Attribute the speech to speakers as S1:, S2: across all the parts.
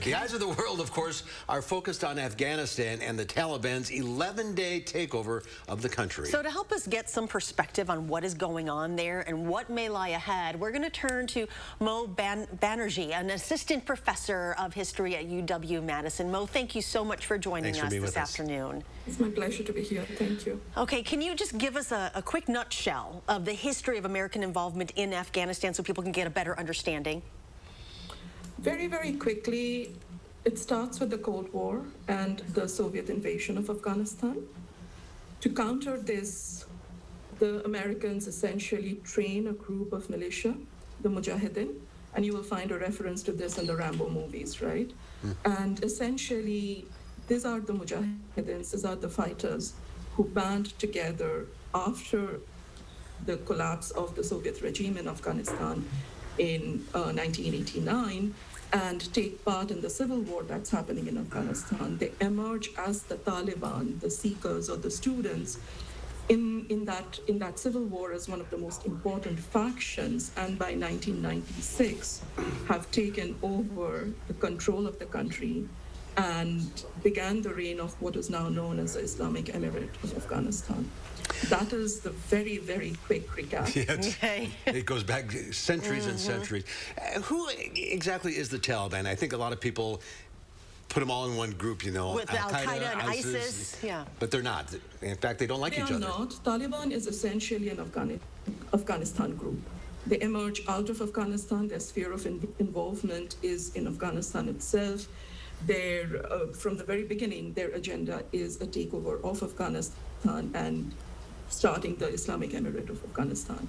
S1: The eyes of the world, of course, are focused on Afghanistan and the Taliban's 11-day takeover of the country.
S2: So to help us get some perspective on what is going on there and what may lie ahead, we're going to turn to Mo Banerje, an assistant professor of history at UW-Madison. Mo, thank you so much for joining us this afternoon.
S3: It's my pleasure to be here. Thank you.
S2: Okay, can you just give us a quick nutshell of the history of American involvement in Afghanistan so people can get a better understanding?
S3: Very, very quickly, it starts with the Cold War and the Soviet invasion of Afghanistan. To counter this, the Americans essentially train a group of militia, the Mujahideen, and you will find a reference to this in the Rambo movies, right? And essentially, these are the Mujahideens, these are the fighters who band together after the collapse of the Soviet regime in Afghanistan in 1989 and take part in the civil war that's happening in Afghanistan. They emerge as the Taliban, the seekers or the students in that civil war as one of the most important factions, and by 1996 have taken over the control of the country and began the reign of what is now known as the Islamic Emirate of Afghanistan. That is the very, very quick recap.
S1: Yeah, it goes back centuries and centuries. Who exactly is the Taliban? I think a lot of people put them all in one group, you know.
S2: With Al-Qaeda and ISIS. Yeah.
S1: But they're not. In fact, they don't like each other.
S3: They are not. Taliban is essentially an Afghanistan group. They emerge out of Afghanistan. Their sphere of involvement is in Afghanistan itself. From the very beginning, their agenda is a takeover of Afghanistan and starting the Islamic Emirate of Afghanistan.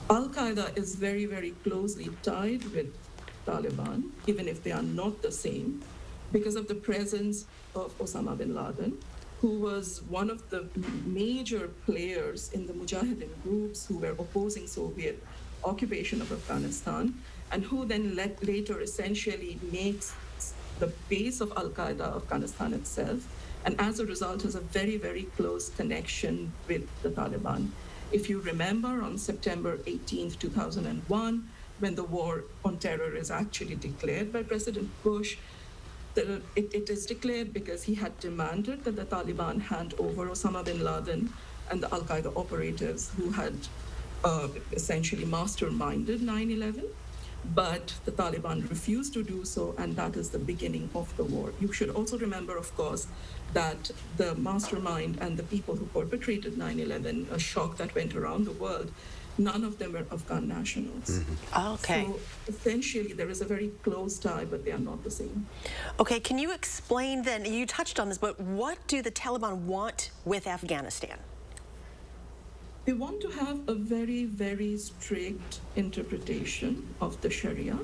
S3: Al-Qaeda is very, very closely tied with Taliban, even if they are not the same, because of the presence of Osama bin Laden, who was one of the major players in the Mujahideen groups who were opposing Soviet occupation of Afghanistan, and who then later essentially makes the base of Al-Qaeda Afghanistan itself, and as a result has a very, very close connection with the Taliban. If you remember, on September 18th, 2001, when the war on terror is actually declared by President Bush, it is declared because he had demanded that the Taliban hand over Osama bin Laden and the Al-Qaeda operatives who had essentially masterminded 9/11. But the Taliban refused to do so, and that is the beginning of the war. You should also remember, of course, that the mastermind and the people who perpetrated 9/11, a shock that went around the world, none of them were Afghan nationals.
S2: Okay.
S3: So essentially, there is a very close tie, but they are not the same.
S2: Okay, can you explain then, you touched on this, but what do the Taliban want with Afghanistan?
S3: They want to have a very, very strict interpretation of the Sharia,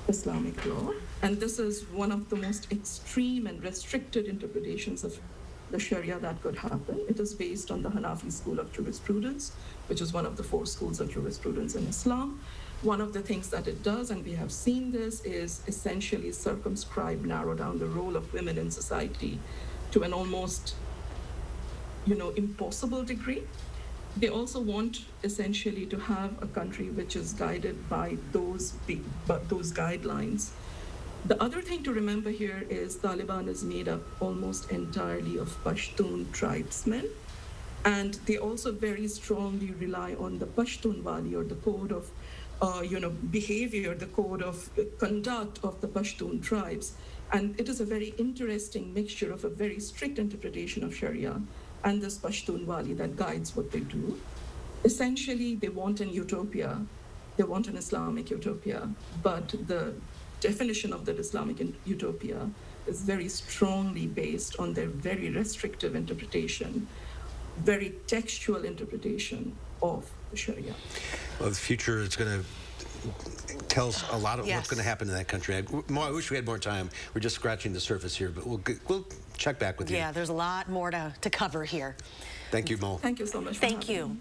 S3: Islamic law. And this is one of the most extreme and restricted interpretations of the Sharia that could happen. It is based on the Hanafi school of jurisprudence, which is one of the 4 schools of jurisprudence in Islam. One of the things that it does, and we have seen this, is essentially circumscribe, narrow down the role of women in society to an almost, impossible degree. They also want essentially to have a country which is guided by those guidelines. The other thing to remember here is Taliban is made up almost entirely of Pashtun tribesmen, and they also very strongly rely on the Pashtunwali, or the code of behavior, the code of conduct of the Pashtun tribes. And it is a very interesting mixture of a very strict interpretation of Sharia and this Pashtunwali that guides what they do. Essentially, they want an utopia. They want an Islamic utopia, but the definition of that Islamic utopia is very strongly based on their very restrictive interpretation, very textual interpretation of the Sharia.
S1: Well, the future is going to tell us a lot of what's going to happen in that country. I wish we had more time. We're just scratching the surface here, but we'll check back with you.
S2: Yeah, there's a lot more to cover here.
S1: Thank you, Mo.
S3: Thank you so much.
S2: Thank you.